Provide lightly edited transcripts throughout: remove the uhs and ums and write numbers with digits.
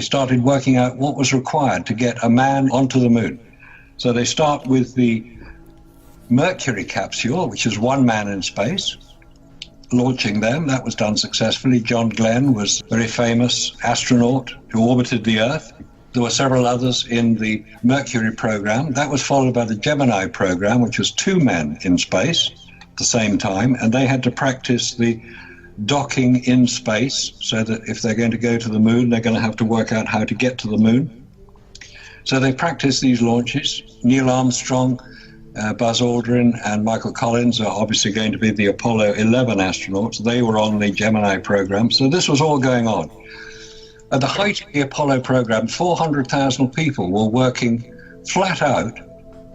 they started working out what was required to get a man onto the moon. So they start with the Mercury capsule, which is one man in space, launching them. That was done successfully. John Glenn was a very famous astronaut who orbited the Earth. There were several others in the Mercury program. That was followed by the Gemini program, which was 2 men in space at the same time, and they had to practice the docking in space, so that if they're going to go to the moon, they're going to have to work out how to get to the moon. So they practiced these launches. Neil Armstrong, Buzz Aldrin, and Michael Collins are obviously going to be the Apollo 11 astronauts. They were on the Gemini program. So this was all going on. At the height of the Apollo program, 400,000 people were working flat out,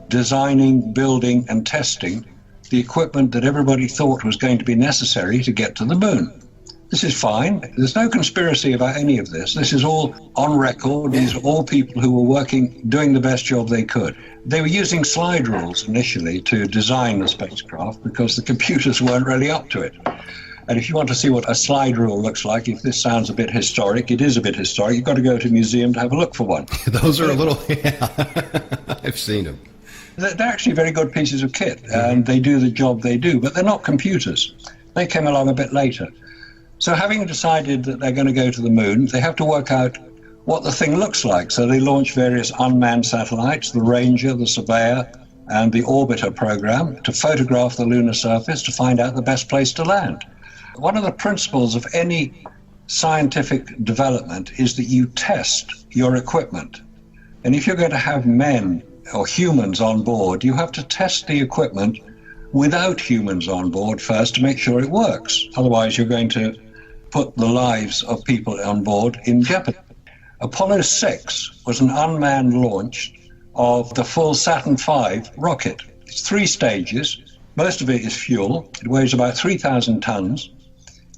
designing, building, and testing the equipment that everybody thought was going to be necessary to get to the moon. This is fine. There's no conspiracy about any of this. This is all on record. These are all people who were working, doing the best job they could. They were using slide rules initially to design the spacecraft because the computers weren't really up to it. And if you want to see what a slide rule looks like, if this sounds a bit historic, it is a bit historic. You've got to go to a museum to have a look for one. Those are a little, yeah, I've seen them. They're actually very good pieces of kit, and they do the job they do, but they're not computers. They came along a bit later. So having decided that they're going to go to the moon, they have to work out what the thing looks like. So they launch various unmanned satellites, the Ranger, the Surveyor, and the Orbiter program, to photograph the lunar surface to find out the best place to land. One of the principles of any scientific development is that you test your equipment. And if you're going to have men or humans on board, you have to test the equipment without humans on board first to make sure it works. Otherwise, you're going to put the lives of people on board in jeopardy. Apollo 6 was an unmanned launch of the full Saturn V rocket. It's 3 stages. Most of it is fuel. It weighs about 3,000 tons.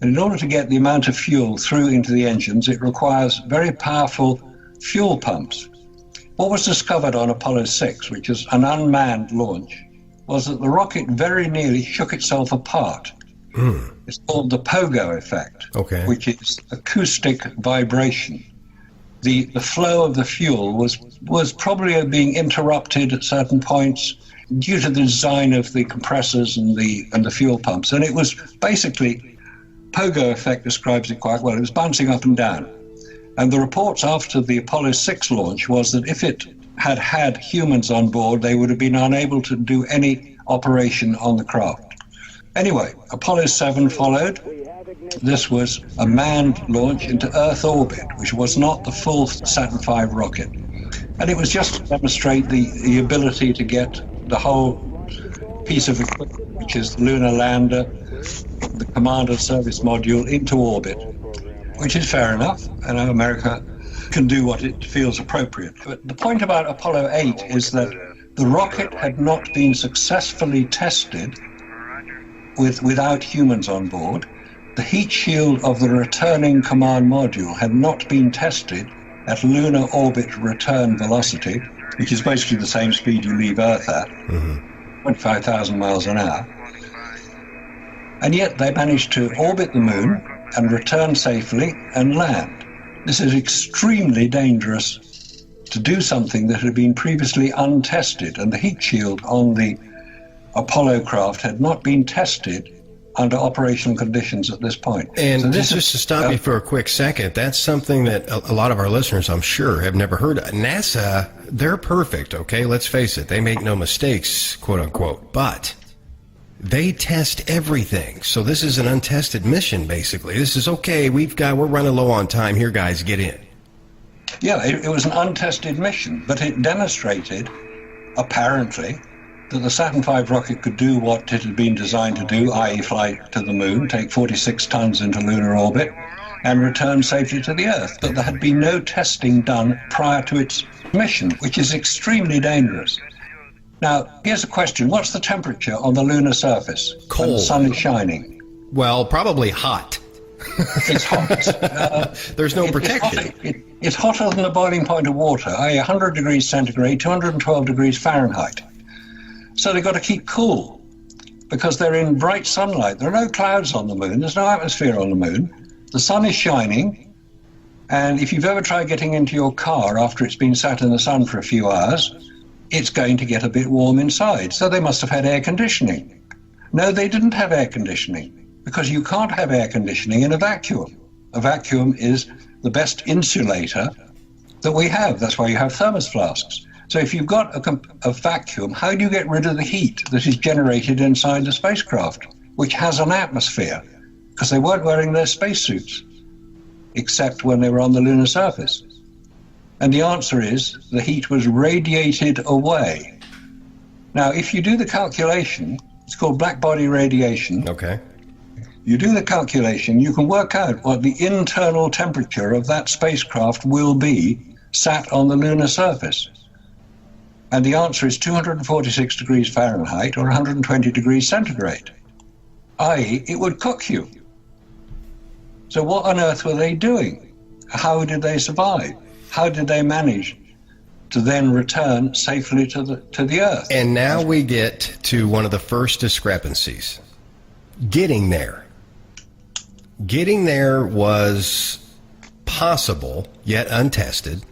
And in order to get the amount of fuel through into the engines, it requires very powerful fuel pumps. What was discovered on Apollo 6, which is an unmanned launch, was that the rocket very nearly shook itself apart. It's called the pogo effect, which is acoustic vibration. The flow of the fuel was probably being interrupted at certain points due to the design of the compressors and the fuel pumps. And it was basically, pogo effect describes it quite well. It was bouncing up and down. And the reports after the Apollo 6 launch was that if it had had humans on board, they would have been unable to do any operation on the craft. Anyway, Apollo 7 followed. This was a manned launch into Earth orbit, which was not the full Saturn V rocket. And it was just to demonstrate the ability to get the whole piece of equipment, which is the lunar lander, the command and service module, into orbit, which is fair enough. I know America can do what it feels appropriate. But the point about Apollo 8 is that the rocket had not been successfully tested without humans on board. The heat shield of the returning command module had not been tested at lunar orbit return velocity, which is basically the same speed you leave Earth at, 25,000 miles an hour. And yet they managed to orbit the moon and return safely and land. This is extremely dangerous to do something that had been previously untested, and the heat shield on the Apollo craft had not been tested under operational conditions at this point. And so just to stop you for a quick second, that's something that a lot of our listeners, I'm sure, have never heard of. NASA, they're perfect, okay? Let's face it. They make no mistakes, quote unquote, but they test everything. So this is an untested mission, basically. This is, okay, we're running low on time here, guys, get in. Yeah, it was an untested mission, but it demonstrated, apparently, that the Saturn V rocket could do what it had been designed to do, i.e. fly to the moon, take 46 tons into lunar orbit, and return safely to the Earth. But there had been no testing done prior to its mission, which is extremely dangerous. Now, here's a question. What's the temperature on the lunar surface Cold. when the sun is shining? Well, probably hot. It's hot. There's no protection. It's hotter than the boiling point of water, i.e. 100 degrees centigrade, 212 degrees Fahrenheit. So they've got to keep cool because they're in bright sunlight. There are no clouds on the moon. There's no atmosphere on the moon. The sun is shining. And if you've ever tried getting into your car after it's been sat in the sun for a few hours, it's going to get a bit warm inside. So they must have had air conditioning. No, they didn't have air conditioning, because you can't have air conditioning in a vacuum. A vacuum is the best insulator that we have. That's why you have thermos flasks. So if you've got a vacuum, how do you get rid of the heat that is generated inside the spacecraft, which has an atmosphere? Because they weren't wearing their spacesuits, except when they were on the lunar surface. And the answer is the heat was radiated away. Now, if you do the calculation, it's called black body radiation. Okay. You do the calculation, you can work out what the internal temperature of that spacecraft will be sat on the lunar surface. And the answer is 246 degrees Fahrenheit or 120 degrees centigrade, i.e., it would cook you. So what on earth were they doing? How did they survive? How did they manage to then return safely to the Earth? And now we get to one of the first discrepancies. Getting there. Getting there was possible, yet untested.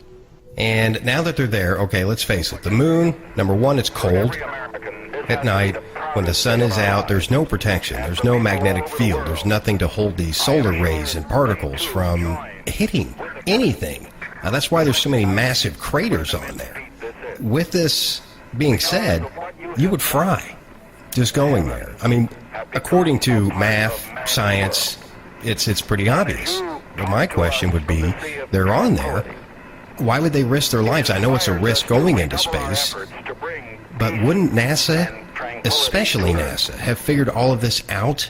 And now that they're there, okay, let's face it. The moon, number one, it's cold at night. When the sun is out, there's no protection. There's no magnetic field. There's nothing to hold these solar rays and particles from hitting anything. Now, that's why there's so many massive craters on there. With this being said, you would fry just going there. I mean, according to math, science, it's pretty obvious. But my question would be, they're on there. Why would they risk their lives? I know it's a risk going into space, but wouldn't NASA, especially NASA, have figured all of this out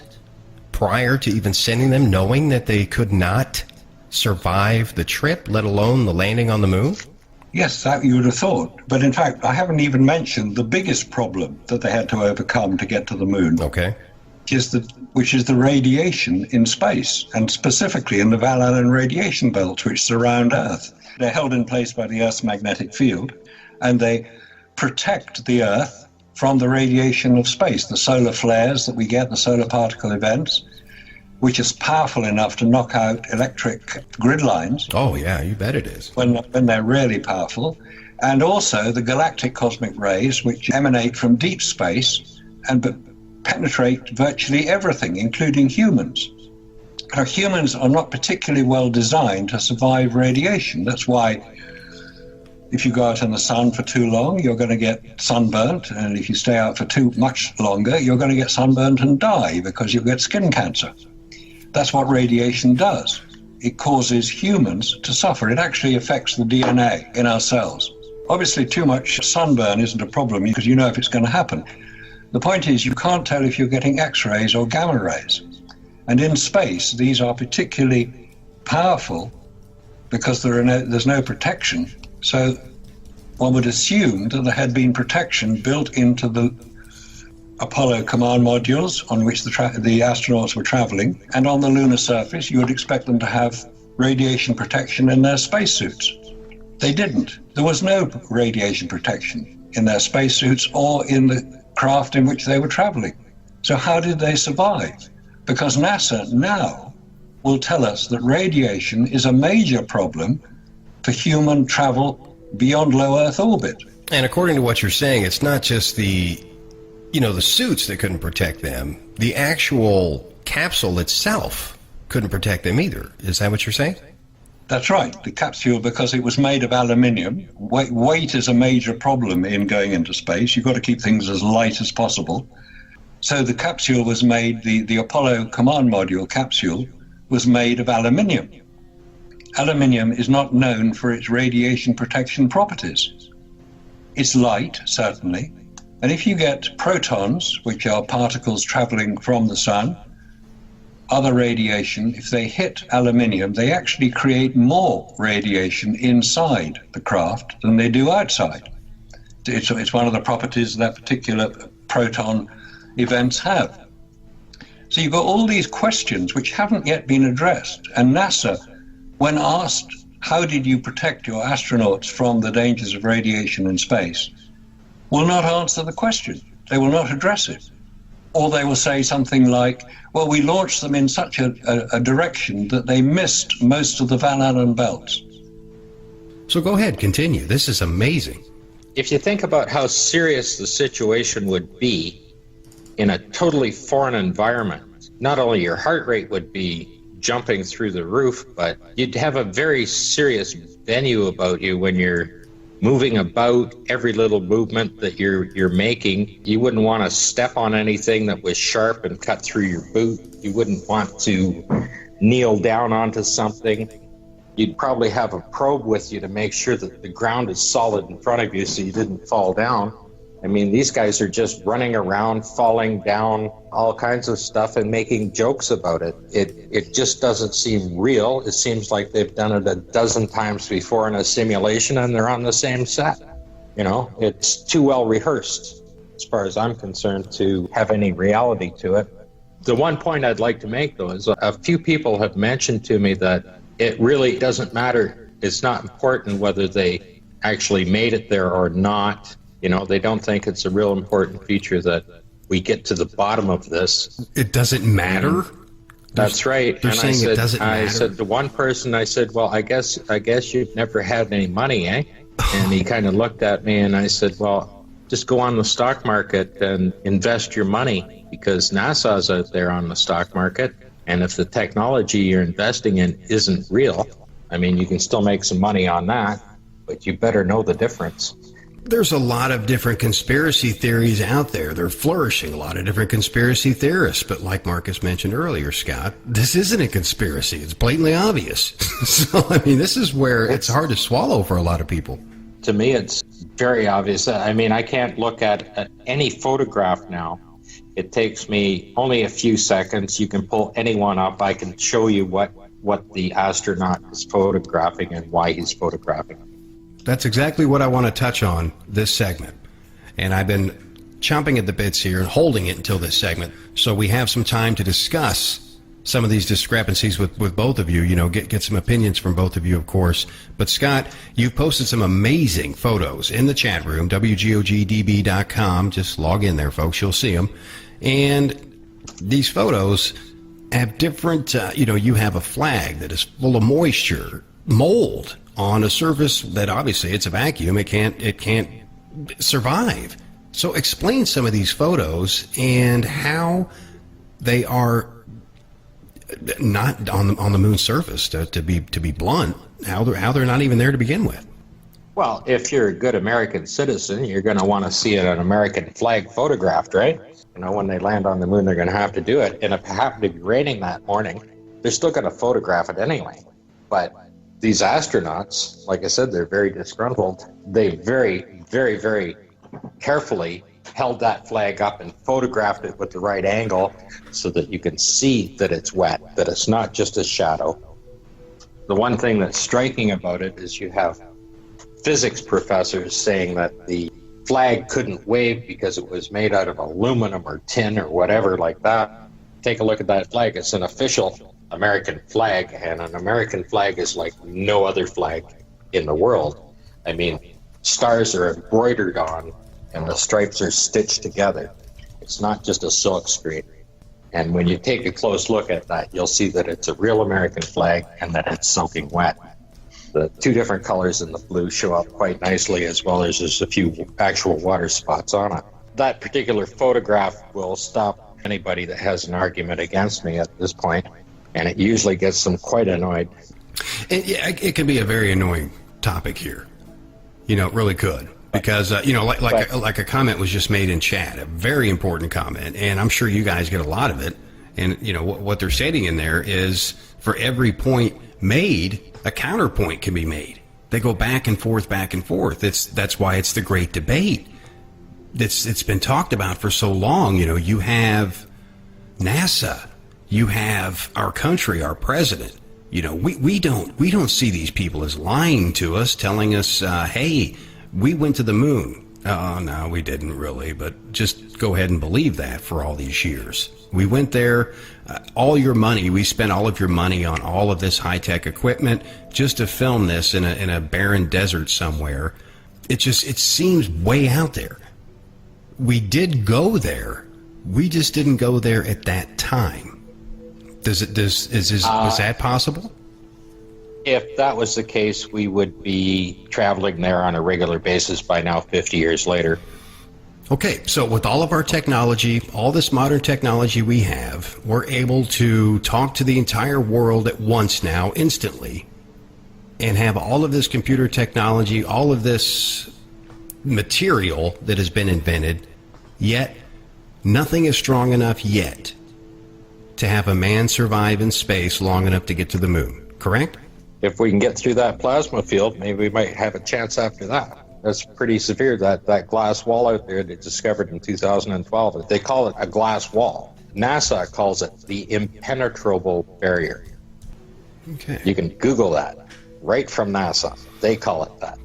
prior to even sending them, knowing that they could not survive the trip, let alone the landing on the moon? Yes, that you would have thought. But in fact, I haven't even mentioned the biggest problem that they had to overcome to get to the moon. Okay. Which is the radiation in space, and specifically in the Van Allen radiation belts, which surround Earth. They're held in place by the Earth's magnetic field, and they protect the Earth from the radiation of space, the solar flares that we get, the solar particle events, which is powerful enough to knock out electric grid lines. Oh, yeah, you bet it is. When they're really powerful. And also the galactic cosmic rays, which emanate from deep space and penetrate virtually everything, including humans. Now, humans are not particularly well designed to survive radiation. That's why if you go out in the sun for too long, you're going to get sunburnt. And if you stay out for too much longer, you're going to get sunburnt and die because you'll get skin cancer. That's what radiation does. It causes humans to suffer. It actually affects the DNA in our cells. Obviously, too much sunburn isn't a problem because you know if it's going to happen. The point is, you can't tell if you're getting X-rays or gamma rays. And in space, these are particularly powerful because there's no protection. So one would assume that there had been protection built into the Apollo command modules on which the astronauts were traveling. And on the lunar surface, you would expect them to have radiation protection in their spacesuits. They didn't. There was no radiation protection in their spacesuits or in the craft in which they were traveling. So how did they survive? Because NASA now will tell us that radiation is a major problem for human travel beyond low Earth orbit. And according to what you're saying, it's not just the suits that couldn't protect them. The actual capsule itself couldn't protect them either. Is that what you're saying? That's right. The capsule, because it was made of aluminium, weight is a major problem in going into space. You've got to keep things as light as possible. So the capsule was made, the Apollo command module capsule was made of aluminium. Aluminium is not known for its radiation protection properties. It's light, certainly. And if you get protons, which are particles traveling from the sun, other radiation, if they hit aluminium, they actually create more radiation inside the craft than they do outside. It's one of the properties that particular proton events have. So you've got all these questions which haven't yet been addressed. And NASA, when asked, how did you protect your astronauts from the dangers of radiation in space, will not answer the question. They will not address it. Or they will say something like, well, we launched them in such a direction that they missed most of the Van Allen belts. So go ahead, continue. This is amazing. If you think about how serious the situation would be in a totally foreign environment, not only your heart rate would be jumping through the roof, but you'd have a very serious venue about you when you're moving about. Every little movement that you're making, you wouldn't want to step on anything that was sharp and cut through your boot. You wouldn't want to kneel down onto something. You'd probably have a probe with you to make sure that the ground is solid in front of you so you didn't fall down. I mean, these guys are just running around, falling down, all kinds of stuff, and making jokes about it. It just doesn't seem real. It seems like they've done it a dozen times before in a simulation, and they're on the same set. You know, it's too well rehearsed, as far as I'm concerned, to have any reality to it. The one point I'd like to make, though, is a few people have mentioned to me that it really doesn't matter. It's not important whether they actually made it there or not. You know, they don't think it's a real important feature that we get to the bottom of this. It doesn't matter? That's right. They're saying it doesn't matter? I said to one person, I said, well, I guess you've never had any money, eh? And he kind of looked at me and I said, well, just go on the stock market and invest your money, because NASA's out there on the stock market. And if the technology you're investing in isn't real, I mean, you can still make some money on that, but you better know the difference. There's a lot of different conspiracy theories out there. They're flourishing, a lot of different conspiracy theorists. But like Marcus mentioned earlier, Scott, this isn't a conspiracy. It's blatantly obvious. So, I mean, this is where it's hard to swallow for a lot of people. To me, it's very obvious. I mean, I can't look at any photograph now. It takes me only a few seconds. You can pull anyone up. I can show you what the astronaut is photographing and why he's photographing. That's exactly what I want to touch on this segment. And I've been chomping at the bits here and holding it until this segment. So we have some time to discuss some of these discrepancies with both of you, you know, get some opinions from both of you, of course. But Scott, you've posted some amazing photos in the chat room, WGOGDB.com. Just log in there, folks. You'll see them. And these photos have different, you have a flag that is full of moisture, mold, on a surface that obviously it's a vacuum. It can't survive. So explain some of these photos and how they are not on the moon's surface, to be blunt, how they're not even there to begin with. Well, if you're a good American citizen, you're going to want to see an American flag photographed, right? You know, when they land on the moon, they're going to have to do it. And if it happened to be raining that morning, they're still going to photograph it anyway. But these astronauts, like I said, they're very disgruntled. They very, very, very carefully held that flag up and photographed it with the right angle so that you can see that it's wet, that it's not just a shadow. The one thing that's striking about it is you have physics professors saying that the flag couldn't wave because it was made out of aluminum or tin or whatever like that. Take a look at that flag. It's an official American flag, and an American flag is like no other flag in the world. I mean, stars are embroidered on and the stripes are stitched together. It's not just a silk screen. And when you take a close look at that, you'll see that it's a real American flag and that it's soaking wet. The two different colors in the blue show up quite nicely, as well as there's a few actual water spots on it. That particular photograph will stop anybody that has an argument against me at this point, and it usually gets them quite annoyed. It can be a very annoying topic here. You know, it really could. Because, like a comment was just made in chat, a very important comment, and I'm sure you guys get a lot of it. And, you know, what they're stating in there is for every point made, a counterpoint can be made. They go back and forth, back and forth. That's why it's the great debate. It's been talked about for so long. You know, you have NASA, you have our country, our president. You know, we don't see these people as lying to us, telling us, hey, we went to the moon. Oh, no, we didn't really, but just go ahead and believe that for all these years. We went there, all your money, we spent all of your money on all of this high-tech equipment just to film this in a barren desert somewhere. It seems way out there. We did go there, We just didn't go there at that time. Was that possible? If that was the case, we would be traveling there on a regular basis by now, 50 years later. Okay, so with all of our technology, all this modern technology we have, we're able to talk to the entire world at once now, instantly, and have all of this computer technology, all of this material that has been invented, yet nothing is strong enough yet to have a man survive in space long enough to get to the moon, correct? If we can get through that plasma field, maybe we might have a chance after that. That's pretty severe, that glass wall out there they discovered in 2012. They call it a glass wall. NASA calls it the impenetrable barrier. Okay. You can Google that right from NASA. They call it that.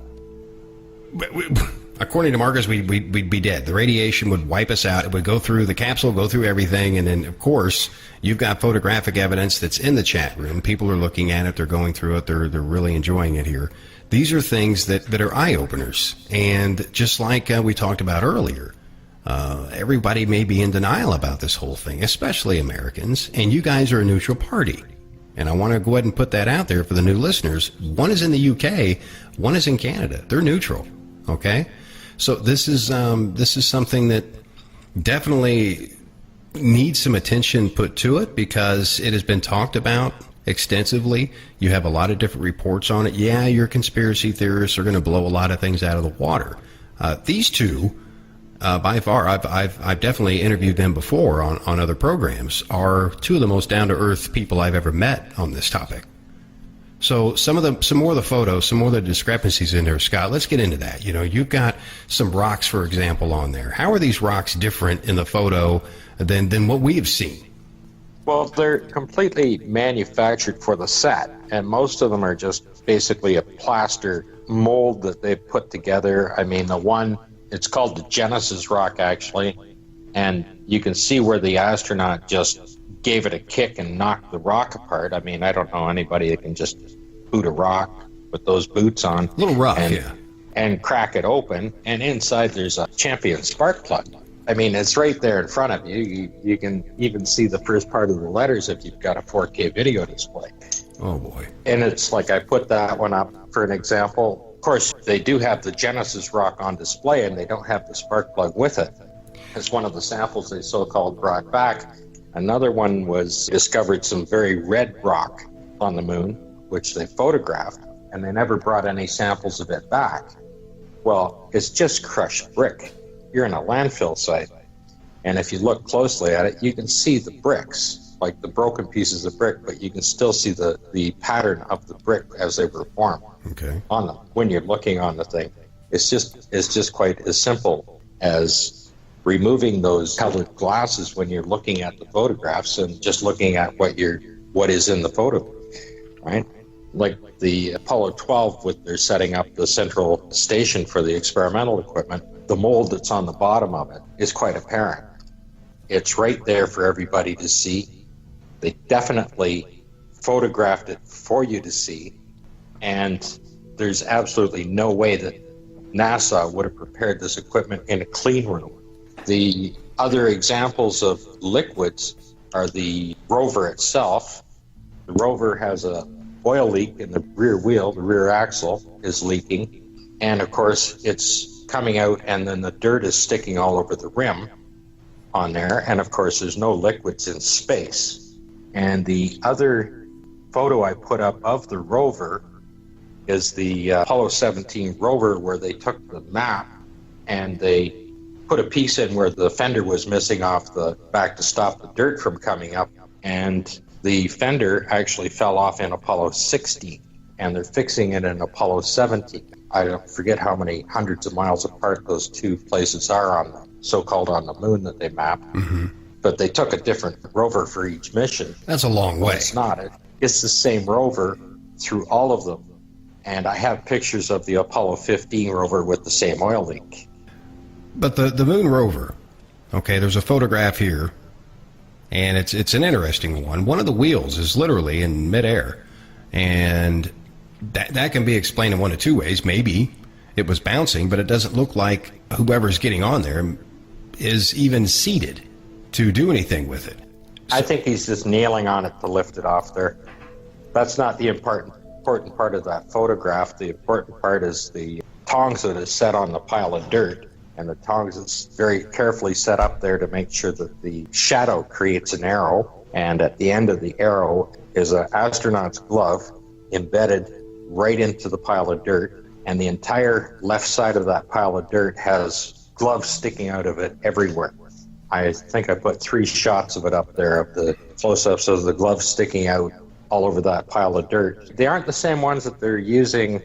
According to Marcus, we'd be dead. The radiation would wipe us out. It would go through the capsule, go through everything, and then, of course, you've got photographic evidence that's in the chat room. People are looking at it. They're going through it. They're really enjoying it here. These are things that are eye-openers. And just like we talked about earlier, everybody may be in denial about this whole thing, especially Americans, and you guys are a neutral party. And I want to go ahead and put that out there for the new listeners. One is in the UK, one is in Canada. They're neutral, okay? So this is something that definitely needs some attention put to it because it has been talked about extensively. You have a lot of different reports on it. Yeah, your conspiracy theorists are going to blow a lot of things out of the water. These two, by far, I've definitely interviewed them before on other programs, are two of the most down-to-earth people I've ever met on this topic. So some more of the photos, some more of the discrepancies in there, Scott, let's get into that. You know, you've got some rocks, for example, on there. How are these rocks different in the photo than what we have seen? Well, they're completely manufactured for the set, and most of them are just basically a plaster mold that they've put together. I mean, the one, it's called the Genesis rock, actually, and you can see where the astronaut just gave it a kick and knocked the rock apart. I mean, I don't know anybody that can just boot a rock with those boots on. A little rough, yeah. And crack it open, and inside there's a champion spark plug. I mean, it's right there in front of you. You can even see the first part of the letters if you've got a 4K video display. Oh, boy. And it's like I put that one up for an example. Of course, they do have the Genesis rock on display, and they don't have the spark plug with it. It's one of the samples they so-called brought back. Another one was discovered some very red rock on the moon, which they photographed, and they never brought any samples of it back. Well, it's just crushed brick. You're in a landfill site, and if you look closely at it, you can see the bricks, like the broken pieces of brick, but you can still see the pattern of the brick as they were formed on them when you're looking on the thing. It's just quite as simple as removing those colored glasses when you're looking at the photographs and just looking at what is in the photo, right? Like the Apollo 12, with they're setting up the central station for the experimental equipment, the mold that's on the bottom of it is quite apparent. It's right there for everybody to see. They definitely photographed it for you to see, and there's absolutely no way that NASA would have prepared this equipment in a clean room. The other examples of liquids are the rover itself. The rover has a oil leak in the rear wheel. The rear axle is leaking, and of course it's coming out, and then the dirt is sticking all over the rim on there, and of course there's no liquids in space. And the other photo I put up of the rover is the Apollo 17 rover, where they took the map and they put a piece in where the fender was missing off the back to stop the dirt from coming up, and the fender actually fell off in Apollo 16, and they're fixing it in Apollo 17. I don't forget how many hundreds of miles apart those two places are on the so-called on the moon that they mapped. Mm-hmm. But they took a different rover for each mission. That's a long way. It's not. It's the same rover through all of them. And I have pictures of the Apollo 15 rover with the same oil leak. But the moon rover, okay, there's a photograph here, and it's an interesting one. One of the wheels is literally in midair, and that can be explained in one of two ways. Maybe it was bouncing, but it doesn't look like whoever's getting on there is even seated. to do anything with it. I think he's just nailing on it to lift it off there. That's not the important part of that photograph. The important part is the tongs that is set on the pile of dirt. And the tongs is very carefully set up there to make sure that the shadow creates an arrow. And at the end of the arrow is an astronaut's glove embedded right into the pile of dirt. And the entire left side of that pile of dirt has gloves sticking out of it everywhere. I think I put 3 shots of it up there, of the close-ups of the gloves sticking out all over that pile of dirt. They aren't the same ones that they're using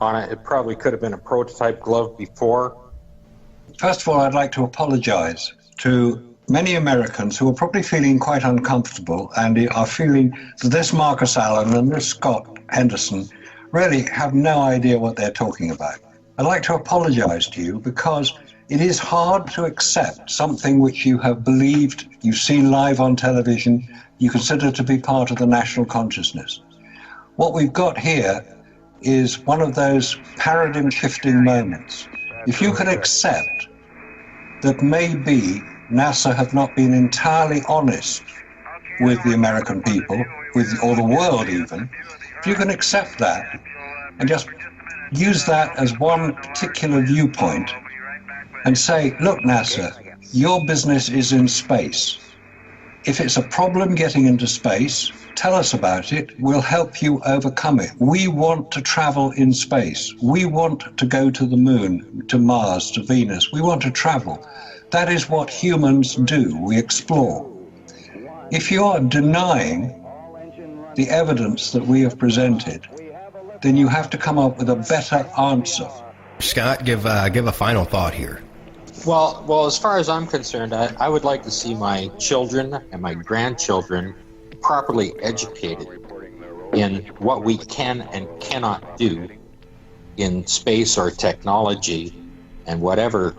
on it. It probably could have been a prototype glove before. First of all, I'd like to apologize to many Americans who are probably feeling quite uncomfortable and are feeling that this Marcus Allen and this Scott Henderson really have no idea what they're talking about. I'd like to apologize to you because it is hard to accept something which you have believed, you've seen live on television, you consider to be part of the national consciousness. What we've got here is one of those paradigm-shifting moments. If you can accept that maybe NASA have not been entirely honest with the American people, or the world even, if you can accept that and just use that as one particular viewpoint and say, look, NASA, your business is in space. If it's a problem getting into space, tell us about it. We'll help you overcome it. We want to travel in space. We want to go to the moon, to Mars, to Venus. We want to travel. That is what humans do. We explore. If you are denying the evidence that we have presented, then you have to come up with a better answer. Scott, give a final thought here. Well, as far as I'm concerned, I would like to see my children and my grandchildren properly educated in what we can and cannot do in space or technology and whatever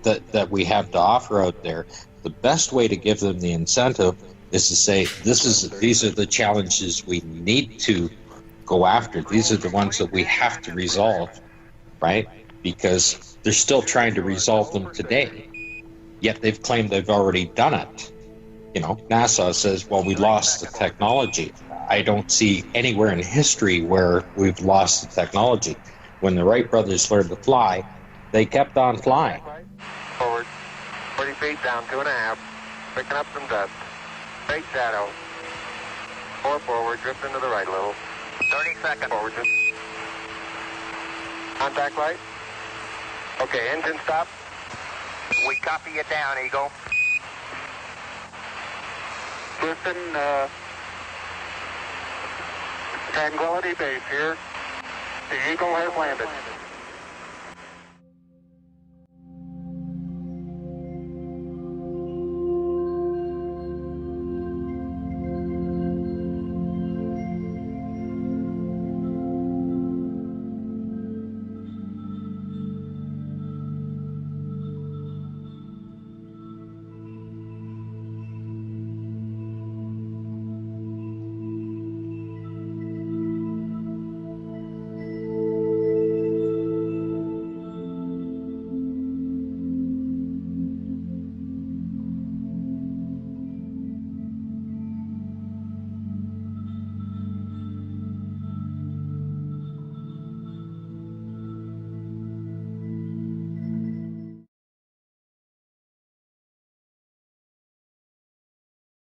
that we have to offer out there. The best way to give them the incentive is to say, these are the challenges we need to go after. These are the ones that we have to resolve, right? Because they're still trying to resolve them today, yet they've claimed they've already done it. You know, NASA says, well, we lost the technology. I don't see anywhere in history where we've lost the technology. When the Wright brothers learned to fly, they kept on flying. Forward, 40 feet down, 2.5, picking up some dust. Straight shadow. 4 forward, drift into the right a little. 30 seconds forward, drift. Contact light. Okay, engine stop. We copy you down, Eagle. Listen, Tranquility Base here. The Eagle has landed.